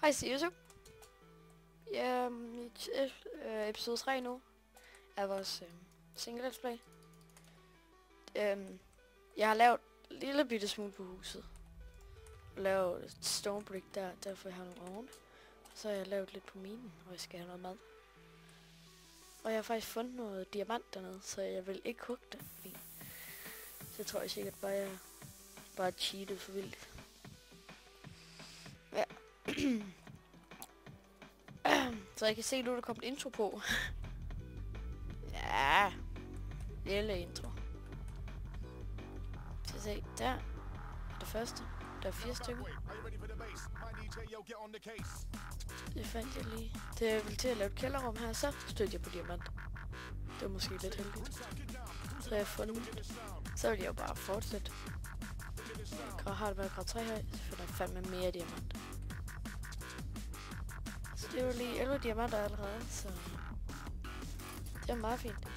Hej Sirius. Ja, episode 3 nu er vores single let's play. Jeg har lavet en lille bitte smule på huset. Lavet et stone brick der, derfor jeg har nogle ovne. Så har jeg lavet lidt på minen, hvor jeg skal have noget mad. Og jeg har faktisk fundet noget diamant dernede, så jeg vil ikke hugge det, fordi så tror jeg sikkert bare, jeg bare cheatet for vildt. Ja. Så jeg kan se nu, der kommer intro på. Ja, lille intro. Så se, der er det første. Der er 4 stykker. Det fandt jeg lige. Det er vel til at lave et kælderrum her, så stødte jeg på diamant. Det var måske lidt heldigt. Så har jeg fundet. Så vil jeg jo bare fortsætte. Jeg har det været grad 3 her, så finder jeg fandme mere diamant. Så det var lige 11 diamanter allerede, så det er meget fint.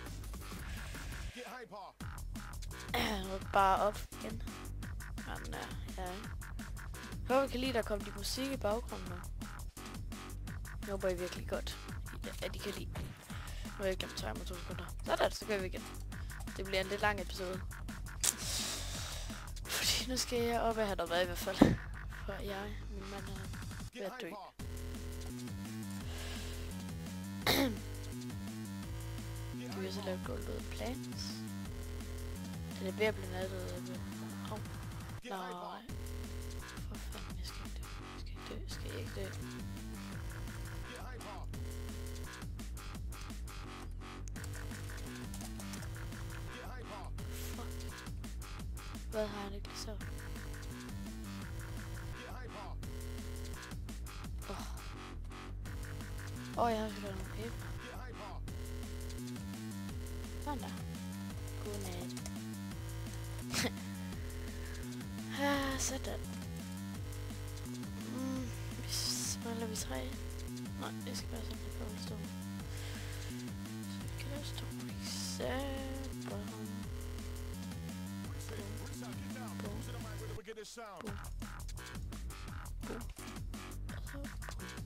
Nu bare op igen. Men ja. Jeg håber, I kan lide, der kommer lidt musik i baggrunden nu. Jeg håber, I virkelig godt, at I kan lide. Nu har jeg glemt timer 2 sekunder. Sådan, så gør vi igen. Det bliver en lidt lang episode. Fordi nu skal jeg op og have noget mad i hvert fald. For min mand er ved at dø. Du vil så lave golden plants. Den er ved at blive nattet. Au. Nej. For fanden, jeg skal ikke dø. Skal jeg ikke dø? Fuck. Hvad har han ikke lige så? Jeg har også lavet nogle æbler. Sådan der. Godnat. Sådan. Mangler vi 3? Nej, det skal være sådan, det kommer stå. Så vi kan lave stå for eksempel.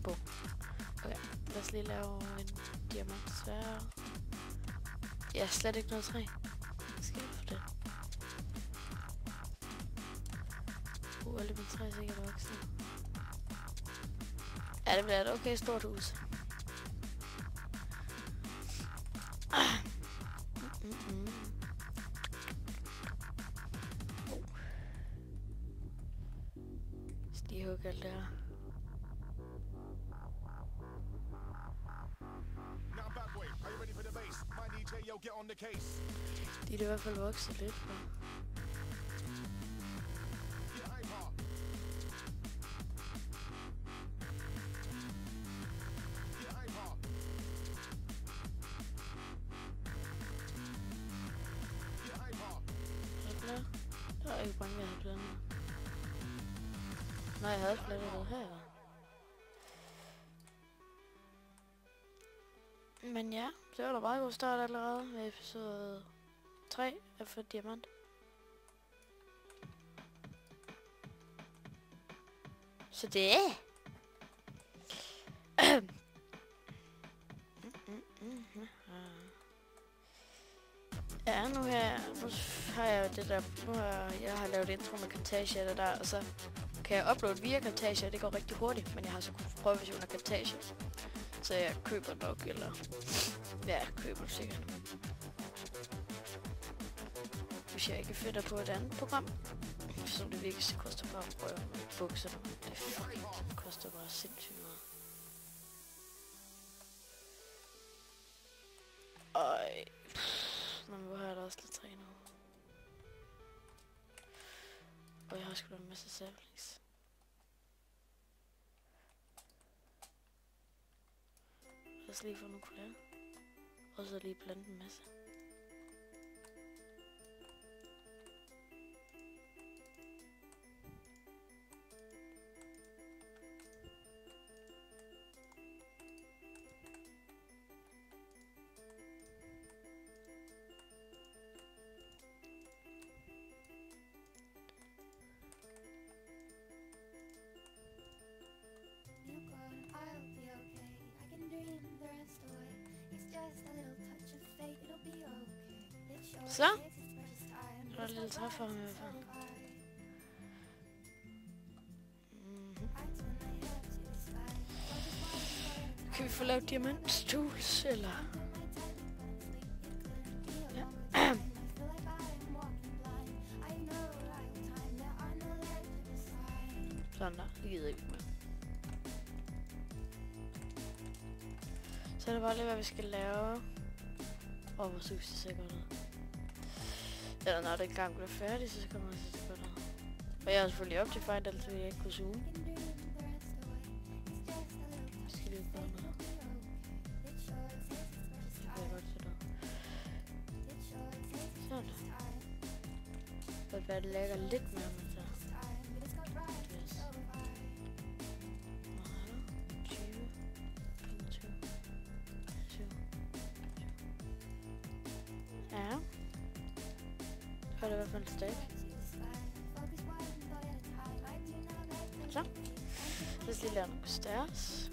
Bum. Okay, lad os lige lave en diamantsfære. Jeg har slet ikke noget træ. Hvad skal jeg for det? Alle mine træ er sikkert voksne. Ja, det bliver et okay stort hus. Stigehug alt det her. De er i hvert fald vokset lidt på. Der er ikke mange, jeg har blandet. Nej, jeg havde blandet noget her. Men ja, det var da meget god start allerede med episode 3 af for diamant. Så det er... Ja, nu har jeg det der, jeg har lavet intro med Camtasia der, og så kan jeg uploade via Camtasia, det går rigtig hurtigt, men jeg har så kun prøveversion af Camtasia, så jeg køber nok, eller ja, køber sikkert. Hvis jeg ikke finder på et andet program, som det virkelig koster bare at prøve med bukserne, det fucking koster bare sindssygt meget. Men hvor har jeg da også lidt trænet. Og jeg har sgu da en masse saplings. Lad os lige få nogle kolder. Og så lige blande en masse. Så. Der er et lille træ for ham i hvert fald. Kan vi få lavet diamantstools, eller? Ja. Sådan der, det gider jeg ikke med. Så er det bare lige, hvad vi skal lave. Og vores hus ser godt ud. Eller når det engang bliver færdigt, så kommer det til godt ud. Og jeg har selvfølgelig Optifine, ellers vil jeg ikke kunne zoome. Skal lige gøre noget. Det kan jeg godt sætte op. Sådan der. Det kan være, det lægger lidt mere med der. Yes. Meget. 20. 25. 20. Ja. Så er det i hvert fald et stik. Så. Lad os lige lave nogle stairs.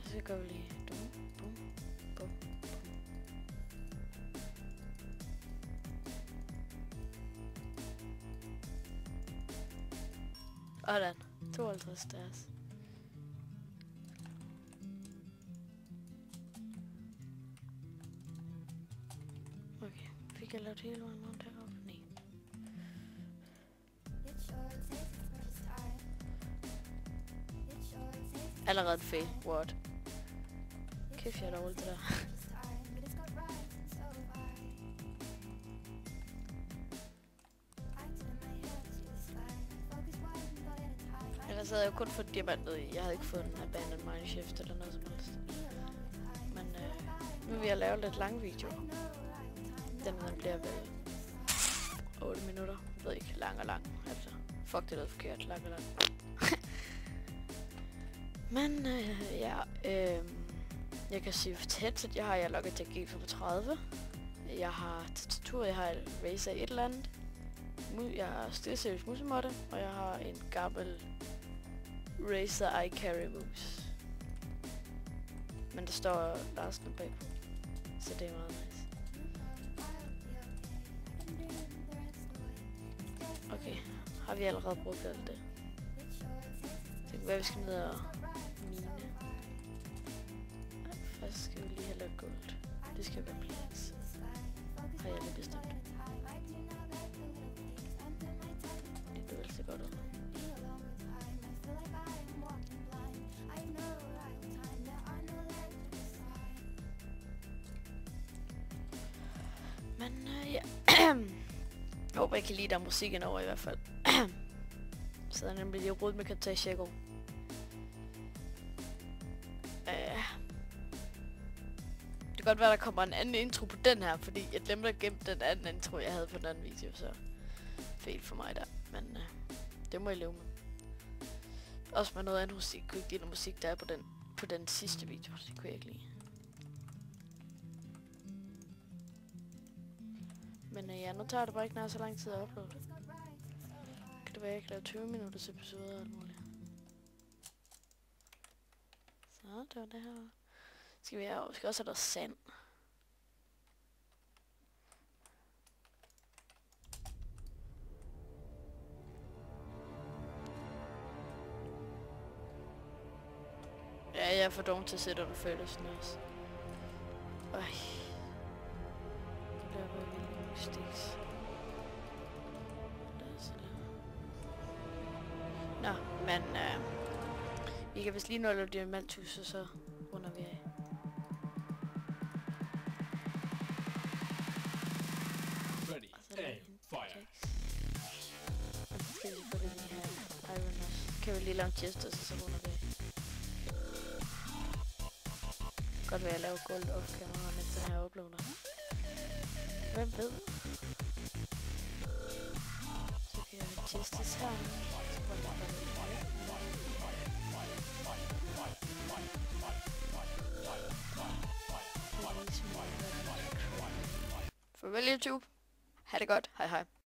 Så gør vi lige dum, bum, bum, bum. Sådan. 52 stairs. Okay, fik jeg lavet hele vejen rundt heroppe? Nej. Allerede et fail. What? Kæft, jeg er dårlig til det der. Ellers havde jeg jo kun fået diamantet i. Jeg havde ikke fået en abandoned mineshift eller noget som helst. Men nu vil jeg lave lidt lang video. Den bliver vel 8 minutter. Jeg ved ikke, lang og lang. Altså, fuck, det lød forkert. Lang og lang. Men ja, jeg kan sige for tæt, at jeg har Logitech G35. Jeg har tastatur, jeg har Razer et eller andet. Jeg har SteelSeries musemåtte, og jeg har en gammel Razer iCarry mus. Men der står Larsen bagpå, så det er meget nice. Okay, har vi allerede brugt alt det? Det kan være, vi skal ned og mine. Først skal vi lige have lavet guld. Det skal være plads. Har jeg lige bestemt. Det bliver altid godt ud. Men ja. Jeg håber, jeg kan lide der musikken over i hvert fald. Så er nemlig lige rodet med Katashego. Det kan godt være, der kommer en anden intro på den her, fordi jeg glemte at gemme den anden intro, jeg havde på den anden video, så fedt for mig der. Men det må jeg leve med. Også med noget andet musik. Jeg kunne ikke lide noget musik, der er på den sidste video, det kunne jeg ikke lide. Men ja, nu tager det bare ikke nær så lang tid at uploade. Kan det være, jeg kan lave 20 minutters episode og alt muligt. Så, det var det her. Skal vi skal også have noget sand. Ja, jeg er for dum til at sætte under følelsen også. Øj. Det bliver bare vildt stiks. Nå, men vi kan vist lige nå at lave diamanthus, og så runder vi af. Ready, aim, fire. Og så skal vi få det her iron også. Kan vi lige lave en chest, og så runder vi af. Godt være at lave gold off camera, mens den her uploader. Hvem ved? Så kan jeg have chestes her. Så får jeg bare lidt højt. Farvel YouTube. Ha' det godt. Hej hej.